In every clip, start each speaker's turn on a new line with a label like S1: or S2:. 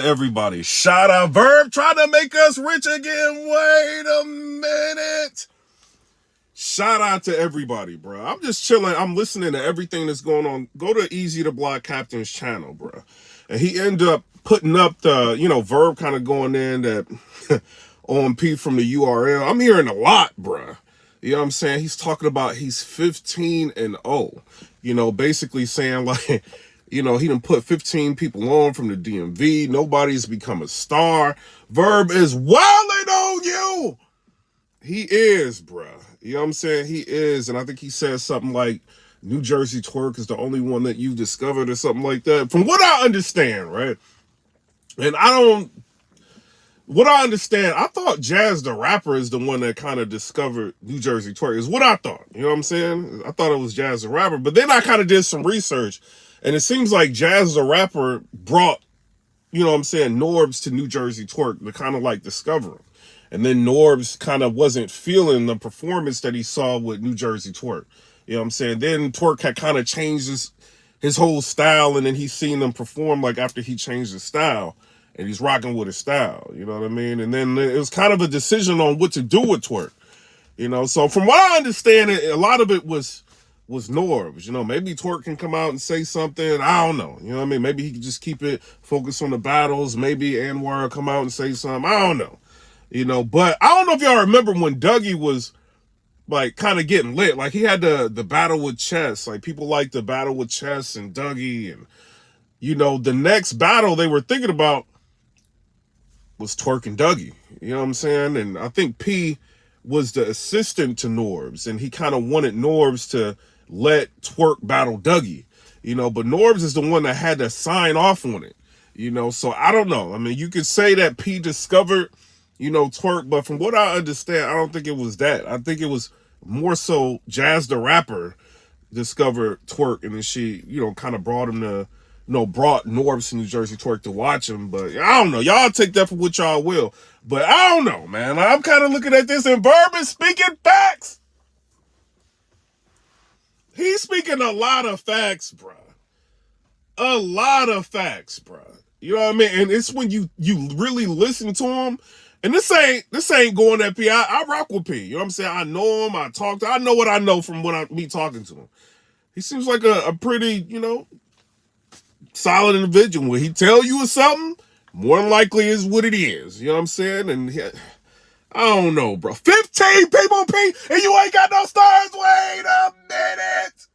S1: everybody. Shout out Verb trying to make us rich again. Wait a minute. Shout out to everybody, bro. I'm just chilling. I'm listening to everything that's going on. Go to Easy to Block Captain's channel, bro. And he ended up putting up the, Verb kind of going in that on P from the URL. I'm hearing a lot, bro. You know what I'm saying? He's talking about he's 15-0. Basically saying like, he done put 15 people on from the DMV. Nobody's become a star. Verb is wilding on you. He is, bruh. You know what I'm saying? He is. And I think he said something like, New Jersey twerk is the only one that you've discovered or something like that. From what I understand, right? And what I understand, I thought Jazz the rapper is the one that kind of discovered New Jersey twerk, is what I thought. You know what I'm saying? I thought it was Jazz the rapper. But then I kind of did some research. And it seems like Jazz the rapper brought, Norbs to New Jersey twerk to kind of like discover him. And then Norbs kind of wasn't feeling the performance that he saw with New Jersey twerk. You know what I'm saying? Then Twerk had kind of changed his whole style, and then he's seen them perform like after he changed his style, and he's rocking with his style. You know what I mean? And then it was kind of a decision on what to do with Twerk. So from what I understand, a lot of it was Norbs. Maybe Twerk can come out and say something. I don't know. You know what I mean? Maybe he could just keep it focused on the battles. Maybe Anwar will come out and say something. I don't know. But I don't know if y'all remember when Dougie was like kind of getting lit. Like he had the battle with Chess. Like people liked the battle with Chess and Dougie. And, the next battle they were thinking about was Twerk and Dougie. You know what I'm saying? And I think P was the assistant to Norbs. And he kind of wanted Norbs to let Twerk battle Dougie. But Norbs is the one that had to sign off on it. So I don't know. I mean, you could say that P discovered Twerk, but from what I understand, I don't think it was that. I think it was more so Jazz the rapper discovered Twerk, and then she, kind of brought him to, brought Norbs to New Jersey twerk to watch him. But I don't know. Y'all take that for what y'all will. But I don't know, man. I'm kind of looking at this, and Verb is speaking facts. He's speaking a lot of facts, bruh. A lot of facts, bruh. You know what I mean? And it's when you really listen to him. And this ain't going at P. I rock with P. You know what I'm saying? I know him. I know what I know from me talking to him. He seems like a pretty, solid individual. When he tell you something, more than likely is what it is. You know what I'm saying? And I don't know, bro. 15 people, P, and you ain't got no stars? Wait a minute.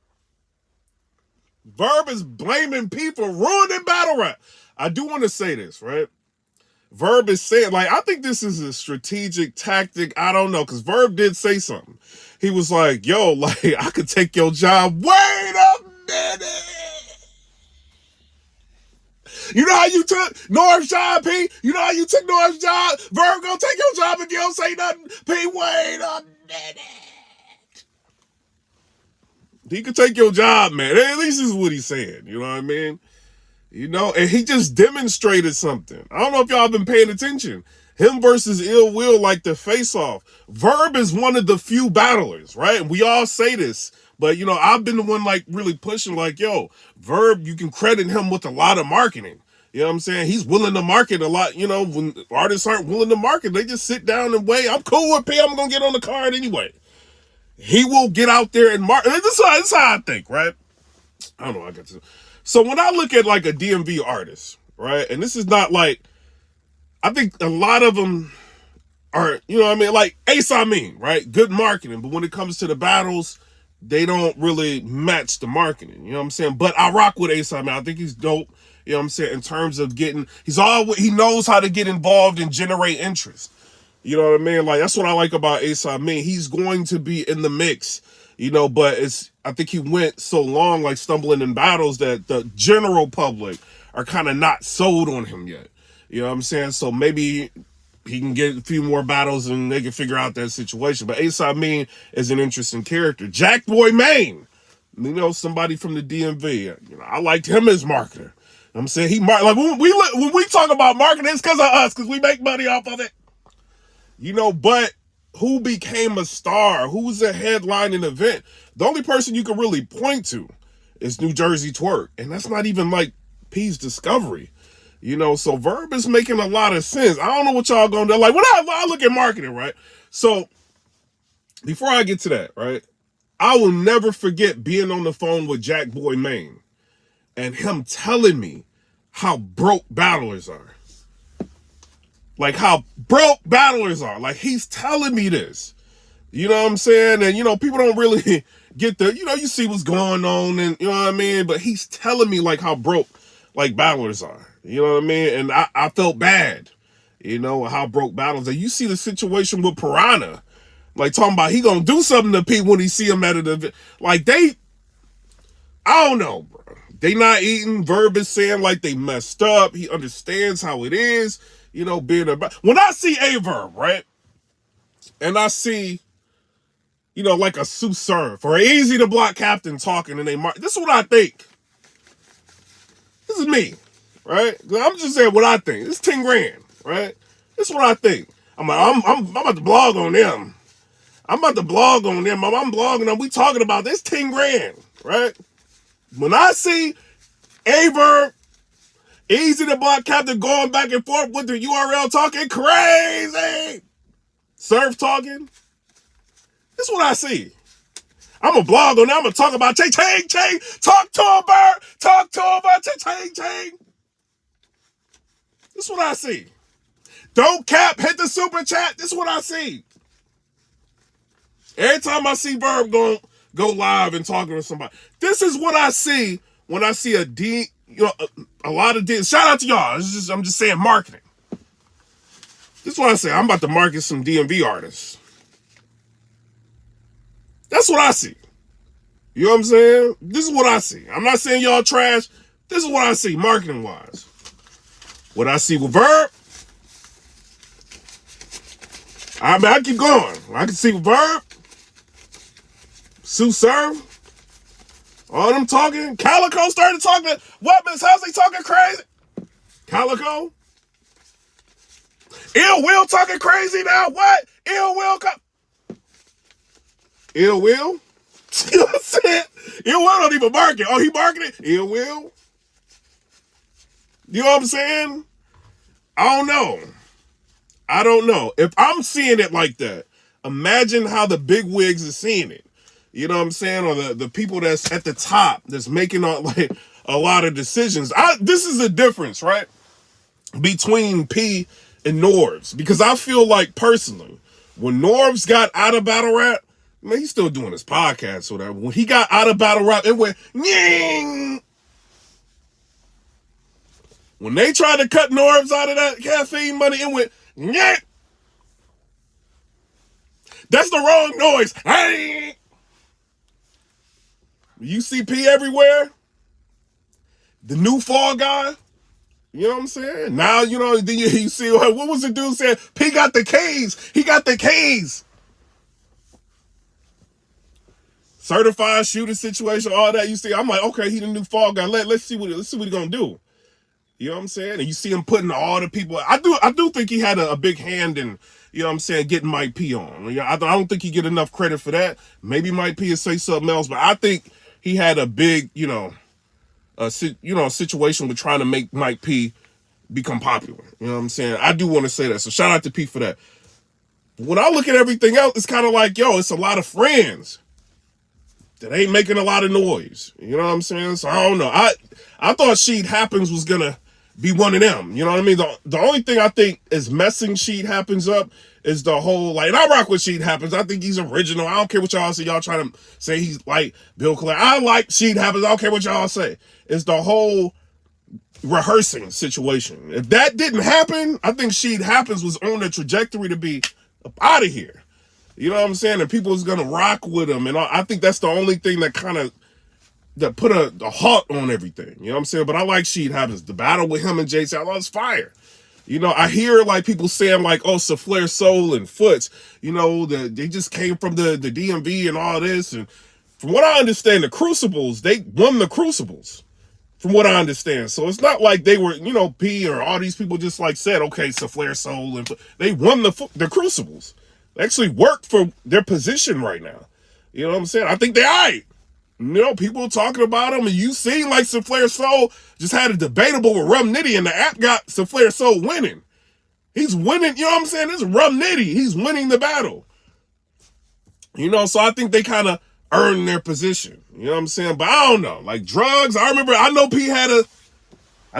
S1: Verb is blaming P for ruining battle rap. I do want to say this, right? Verb is saying, like, I think this is a strategic tactic. I don't know, because Verb did say something. He was like, yo, like, I could take your job. Wait a minute. You know how you took Norb's job, P? You know how you took Norb's job? Verb gonna take your job if you don't say nothing. P, wait a minute. He could take your job, man. At least this is what he's saying. You know what I mean? And he just demonstrated something. I don't know if y'all been paying attention. Him versus Ill Will, like the face-off. Verb is one of the few battlers, right? And we all say this. But, I've been the one, like, really pushing, like, yo, Verb, you can credit him with a lot of marketing. You know what I'm saying? He's willing to market a lot. When artists aren't willing to market, they just sit down and wait. I'm cool with P. I'm going to get on the card anyway. He will get out there and market. This is how I think, right? I don't know. I got to... So when I look at like a DMV artist, right, and this is not like, I think a lot of them are, like Ace Amin, right, good marketing, but when it comes to the battles, they don't really match the marketing, you know what I'm saying? But I rock with Ace Amin. I think he's dope, you know what I'm saying, in terms of he knows how to get involved and generate interest. You know what I mean? Like, that's what I like about Ace Amin. He's going to be in the mix. But I think he went so long, like stumbling in battles, that the general public are kind of not sold on him yet. You know what I'm saying? So maybe he can get a few more battles and they can figure out that situation. But Ace Amin is an interesting character. Jack Boy Maine, somebody from the DMV. I liked him as marketer. I'm saying like when we talk about marketing, it's because of us, because we make money off of it. But who became a star? Who's a headlining event? The only person you can really point to is New Jersey twerk. And that's not even like P's discovery. You know, so Verb is making a lot of sense. I don't know what y'all gonna do. Like, when I look at marketing, right? So, before I get to that, right? I will never forget being on the phone with Jack Boy Maine and him telling me how broke battlers are. Like, how broke battlers are. Like, he's telling me this. You know what I'm saying? And, you know, people don't really get the, you know, you see what's going on and, you know what I mean? But he's telling me, like, how broke, like, battlers are. You know what I mean? And I felt bad, you know, how broke battlers are. You see the situation with Piranha. Like, talking about he gonna do something to people when he see him at an event. Like, I don't know, bro. They not eating. Verb is saying, like, they messed up. He understands how it is, you know, being about. When I see a Verb, right? And I see, you know, like a Sue Surf or an easy to block captain talking and this is what I think. This is me, right? I'm just saying what I think. It's 10 grand, right? This is what I think. I'm like, I'm about to blog on them. I'm blogging them. We talking about this 10 grand, right? When I see a Verb, easy to block captain going back and forth with the URL talking crazy, Surf talking, this is what I see. I'm a blog on that. I'm going to talk about Chang. Talk to him, Bird. Talk to him about Chang. This is what I see. Don't cap. Hit the super chat. This is what I see. Every time I see Verb go live and talking to somebody, this is what I see when I see a lot of D. Shout out to y'all. I'm just saying marketing. This is what I say. I'm about to market some DMV artists. That's what I see. You know what I'm saying? This is what I see. I'm not saying y'all trash. This is what I see marketing-wise. What I see with Verb, I keep going. I can see with Verb, Sue Surf, all them talking. Calico started talking. What, Miss House? They talking crazy? Calico? Ill Will talking crazy now? What? Ill Will Ill Will? You know what I'm saying? Ill Will don't even market. Oh, he marketing? Ill Will? You know what I'm saying? I don't know. If I'm seeing it like that, imagine how the big wigs are seeing it. You know what I'm saying? Or the people that's at the top that's making like a lot of decisions. This is the difference, right? Between P and Norbs. Because I feel like personally, when Norbs got out of battle rap, man, he's still doing his podcast or whatever. When he got out of battle rap, it went nying. When they tried to cut Norbs out of that caffeine money, it went nyang. That's the wrong noise. Hey. You see P everywhere. The new fall guy. You know what I'm saying? Now, you know, then you see, what was the dude saying? P got the K's. He got the K's. Certified shooter situation, all that. You see, I'm like, okay, he the new fall guy. Let's see what he's gonna do. You know what I'm saying? And you see him putting all the people. I do think he had a big hand in, you know what I'm saying, getting Mike P on. I don't think he get enough credit for that. Maybe Mike P will say something else, but I think he had a big, a situation with trying to make Mike P become popular. You know what I'm saying? I do want to say that. So shout out to P for that. When I look at everything else, it's kind of like, it's a lot of friends that ain't making a lot of noise. You know what I'm saying? So I don't know. I thought Sheet Happens was gonna be one of them. You know what I mean? The only thing I think is messing Sheet Happens up is the whole, like, and I rock with Sheet Happens. I think he's original. I don't care what y'all say. Y'all trying to say he's like Bill Clay. I like Sheet Happens. I don't care what y'all say. It's the whole rehearsing situation. If that didn't happen, I think Sheet Happens was on the trajectory to be up out of here. You know what I'm saying? And people is gonna rock with him, and I think that's the only thing that kind of that put a halt on everything. You know what I'm saying? But I like Sheet Happens. The battle with him and JC, I love fire. You know, I hear like people saying like, oh, Saflare Soul and Foots, they just came from the DMV and all this. And from what I understand, the Crucibles, they won the Crucibles. From what I understand. So it's not like they were, P or all these people just like said, okay, Saflare Soul and they won the Crucibles. They actually work for their position right now. You know what I'm saying? I think they're all right. People talking about him, and you see like Souffleur Soul just had a debatable with Rum Nitty, and the app got Souffleur Soul winning. He's winning, you know what I'm saying? This is Rum Nitty. He's winning the battle. So I think they kind of earned their position. You know what I'm saying? But I don't know. Like drugs, I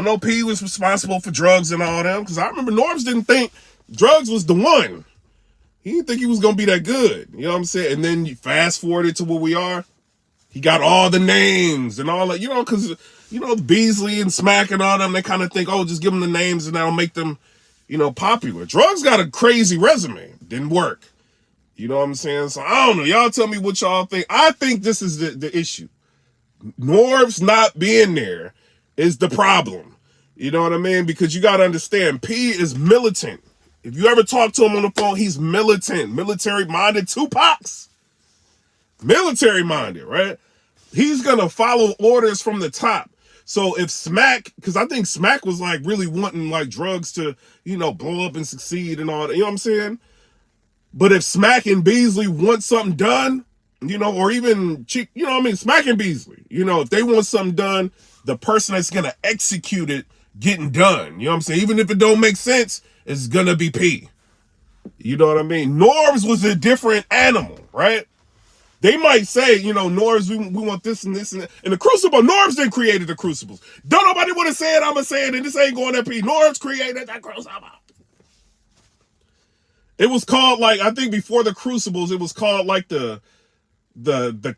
S1: know P was responsible for drugs and all them, because I remember Norbs didn't think drugs was the one. He didn't think he was going to be that good. You know what I'm saying? And then you fast forwarded to where we are. He got all the names and all that, because, Beasley and Smack and all them, they kind of think, oh, just give them the names and that'll make them, popular. Drugs got a crazy resume. Didn't work. You know what I'm saying? So I don't know. Y'all tell me what y'all think. I think this is the issue. Norbs not being there is the problem. You know what I mean? Because you got to understand, P is militant. If you ever talk to him on the phone, he's militant, military-minded. Tupac's military-minded, right? He's going to follow orders from the top. So if Smack, because I think Smack was like really wanting like drugs to, blow up and succeed and all that, you know what I'm saying? But if Smack and Beasley want something done, or even, Smack and Beasley, if they want something done, the person that's going to execute it getting done, you know what I'm saying? Even if it don't make sense, it's going to be P. You know what I mean? Norbs was a different animal, right? They might say, Norbs, we want this and this and that. And the Crucible, Norbs then created the Crucibles. Don't nobody want to say it, I'm going to say it, and this ain't going to P. Norbs created that Crucible. It was called, like, I think before the Crucibles, it was called like the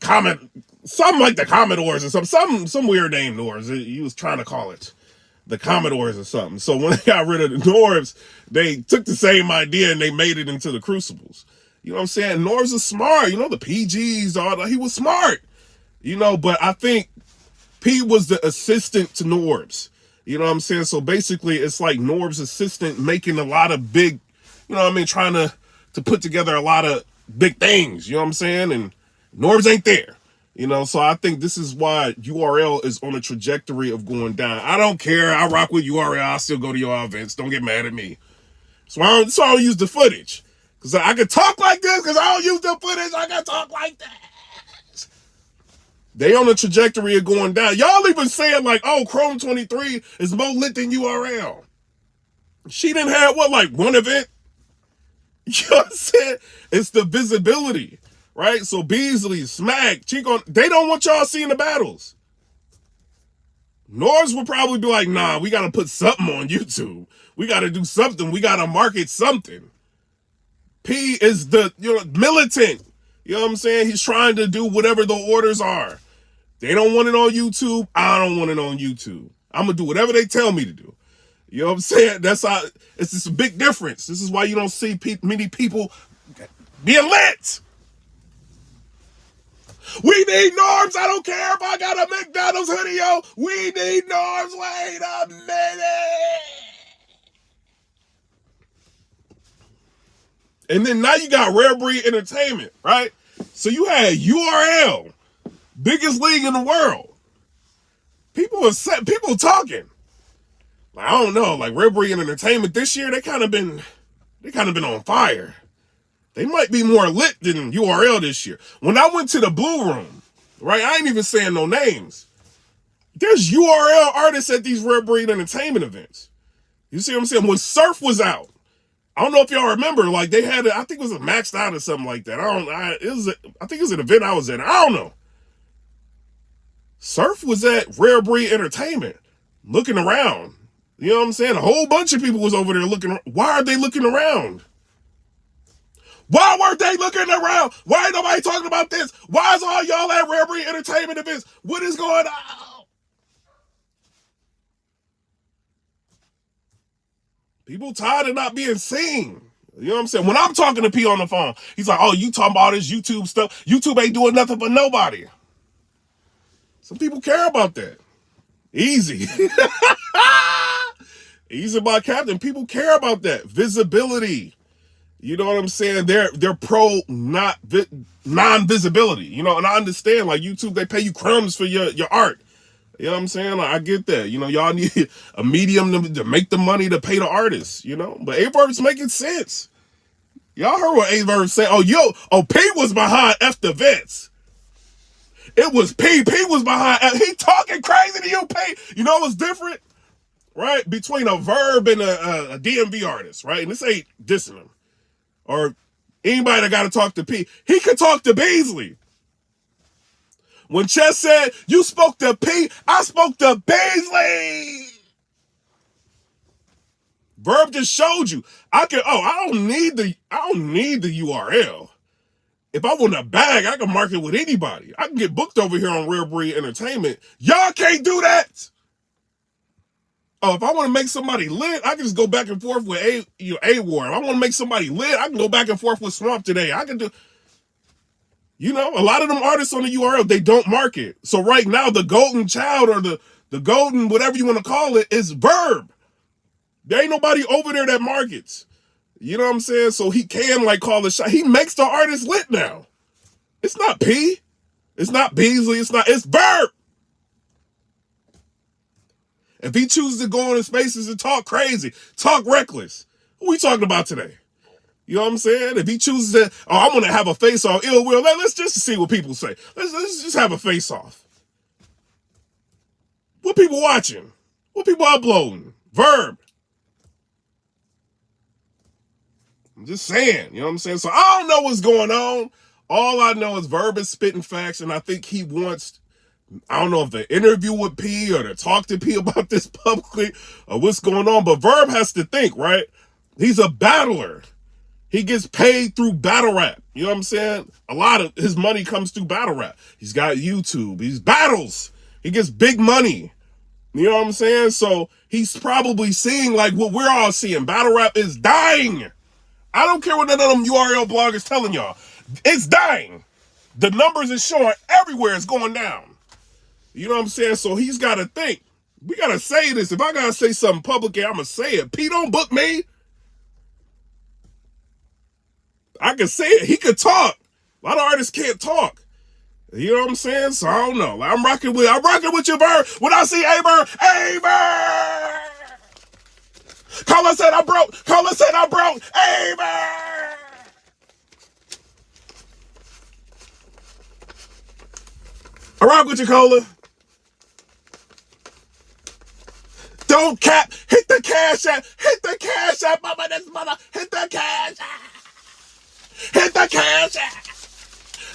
S1: Comet, something like the Commodores or something, some weird name Norbs. He was trying to call it the Commodores or something. So when they got rid of the Norbs, they took the same idea and they made it into the Crucibles. You know what I'm saying? Norbs is smart. The PGs, all that. He was smart. But I think P was the assistant to Norbs. You know what I'm saying? So basically, it's like Norbs' assistant making a lot of big, trying to put together a lot of big things. You know what I'm saying? And Norbs ain't there. So I think this is why URL is on a trajectory of going down. I don't care. I rock with URL. I still go to your events. Don't get mad at me. So I don't use the footage. Because I can talk like this because I don't use the footage. I can talk like that. They on a trajectory of going down. Y'all even saying like, oh, Chrome 23 is more lit than URL. She didn't have, one event? You know what I'm saying? It's the visibility, right? So Beasley, Smack, Chico, they don't want y'all seeing the battles. Norbs will probably be like, nah, we got to put something on YouTube. We got to do something. We got to market something. P is the militant. You know what I'm saying? He's trying to do whatever the orders are. They don't want it on YouTube. I don't want it on YouTube. I'm going to do whatever they tell me to do. You know what I'm saying? That's how, it's just a big difference. This is why you don't see many people being lit. We need Norbs. I don't care if I got a McDonald's hoodie, yo. We need Norbs. Wait a minute. And then now you got Rare Breed Entertainment, right? So you had URL, biggest league in the world. People talking. Like, I don't know, like Rare Breed Entertainment this year, they kind of been on fire. They might be more lit than URL this year. When I went to the Blue Room, right? I ain't even saying no names. There's URL artists at these Rare Breed Entertainment events. You see what I'm saying? When Surf was out, I don't know if y'all remember, like they had, I think it was a Maxed Out or something like that. I think it was an event I was at. I don't know. Surf was at Rare Breed Entertainment, looking around. You know what I'm saying? A whole bunch of people was over there looking. Why are they looking around? Why weren't they looking around? Why ain't nobody talking about this? Why is all y'all at Rare Breed Entertainment events? What is going on? People tired of not being seen. You know what I'm saying? When I'm talking to P on the phone, he's like, oh, you talking about all this YouTube stuff. YouTube ain't doing nothing for nobody. Some people care about that. Easy. Easy by Captain. People care about that. Visibility. You know what I'm saying? They're pro non-visibility. And I understand, like YouTube, they pay you crumbs for your art. You know what I'm saying? Like, I get that. Y'all need a medium to make the money to pay the artists, But Averb's making sense. Y'all heard what Averb said. P was behind F the Vets. It was P. P was behind. He talking crazy to you, P. You know what's different, right? Between a Verb and a DMV artist, right? And this ain't dissing him. Or anybody that got to talk to P. He could talk to Beasley. When Chess said, you spoke to P, I spoke to Beasley. Verb just showed you. I don't need the URL. If I want a bag, I can market with anybody. I can get booked over here on Rare Breed Entertainment. Y'all can't do that. Oh, if I want to make somebody lit, I can just go back and forth with A-War. If I want to make somebody lit, I can go back and forth with Swamp today. I can do, a lot of them artists on the URL, they don't market. So right now, the golden child or the golden, whatever you want to call it, is Verb. There ain't nobody over there that markets. You know what I'm saying? So he can call the shot. He makes the artist lit now. It's not P. It's not Beasley. It's Verb. If he chooses to go into spaces and talk crazy, talk reckless, who we talking about today? You know what I'm saying? If he chooses to, I'm going to have a face-off, ill will, let's just see what people say. Let's just have a face-off. What people watching? What people uploading? Verb. I'm just saying, you know what I'm saying? So I don't know what's going on. All I know is Verb is spitting facts, and I think he wants, I don't know if to interview with P or to talk to P about this publicly or what's going on, but Verb has to think, right? He's a battler. He gets paid through battle rap. You know what I'm saying? A lot of his money comes through battle rap. He's got YouTube. He's battles. He gets big money. You know what I'm saying? So he's probably seeing what we're all seeing. Battle rap is dying. I don't care what none of them URL bloggers telling y'all. It's dying. The numbers is showing everywhere it's going down. You know what I'm saying? So he's got to think. We got to say this. If I got to say something publicly, I'm going to say it. P, don't book me. I can say it. He could talk. A lot of artists can't talk. You know what I'm saying? So I don't know. I'm rocking with you, Verb. When I see Verb, Verb. Caller said I broke. Verb. I rock with you, Cola. Don't cap. Hit the cash app. Mama, this mother. Hit the cash app.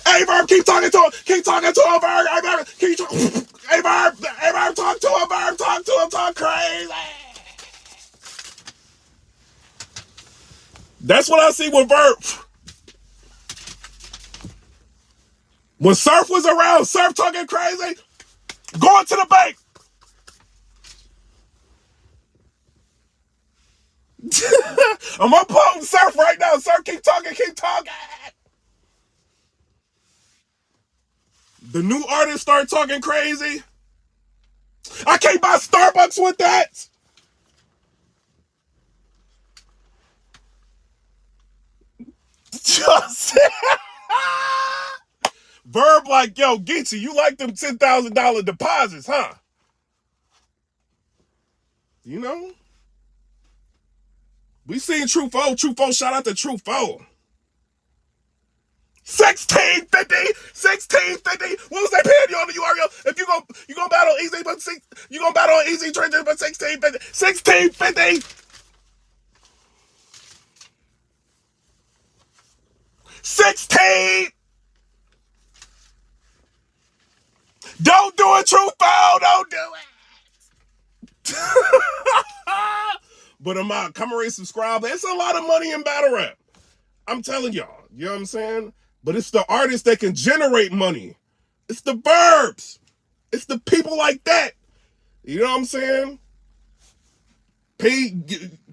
S1: Hey, Verb, keep talking to him. Verb. Hey, Verb, talk to him, Verb. Talk crazy. That's what I see with Verb. When Surf was around, Surf talking crazy, going to the bank. I'm uploading Surf right now. Surf, keep talking. The new artists start talking crazy. I can't buy Starbucks with that. Just Verb yo, Geechee, you like them $10,000 deposits, huh? You know? We seen True Foe. Shout out to True Foe. 1650. What was they paying you on the URL? If you gonna battle easy, but you gonna battle on easy trenches, but 1650. 16. Don't do it, True Foe. Don't do it. But I'm out. Come and subscribe. It's a lot of money in battle rap. I'm telling y'all. You know what I'm saying? But it's the artists that can generate money. It's the Verbs. It's the people like that. You know what I'm saying? P,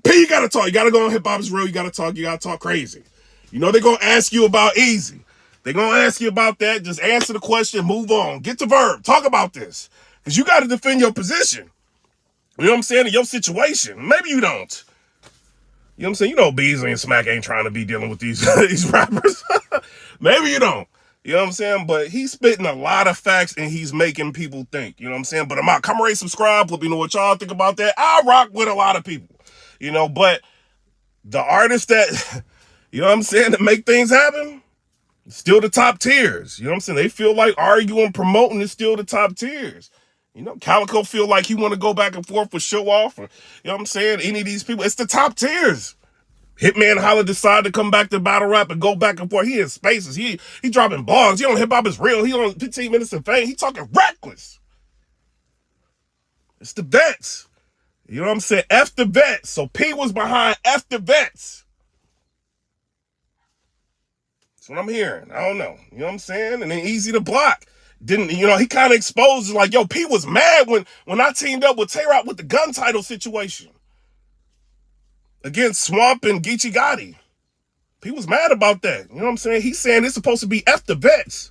S1: you gotta talk. You gotta go on Hip Hop Is Real. You gotta talk crazy. You know they're gonna ask you about Easy. They're gonna ask you about that. Just answer the question, move on. Get to Verb. Talk about this. Because you gotta defend your position. You know what I'm saying? In your situation. Maybe you don't. You know what I'm saying? You know Beasley and Smack ain't trying to be dealing with these rappers. Maybe you don't. You know what I'm saying? But he's spitting a lot of facts and he's making people think. You know what I'm saying? But I'm out. Come rate, subscribe. Let me know what y'all think about that. I rock with a lot of people. You know, but the artists that, you know what I'm saying, that make things happen, Still the top tiers. You know what I'm saying? They feel like arguing, promoting is still the top tiers. You know, Calico feel like he want to go back and forth for show off. Or, you know what I'm saying? Any of these people, it's the top tiers. Hitman Holla decided to come back to battle rap and go back and forth. He in spaces. He dropping bars. He on hip hop is real. He on 15 minutes of fame. He talking reckless. It's the vets. You know what I'm saying? F the vets. So P was behind F the vets. That's what I'm hearing. I don't know. You know what I'm saying? And then Easy to Block. Didn't, you know, he kind of exposed like, yo, P was mad when I teamed up with Tay-Rock with the gun title situation against Swamp and Geechee Gotti. He was mad about that. You know what I'm saying? He's saying it's supposed to be F the vets.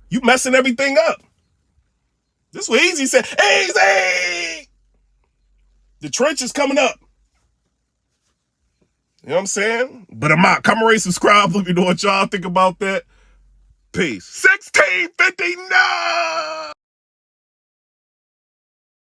S1: You messing everything up. This is what Easy said. Easy! The trench is coming up. You know what I'm saying? But I'm out. Come rate, subscribe. Let me know what y'all think about that. Peace. 1659!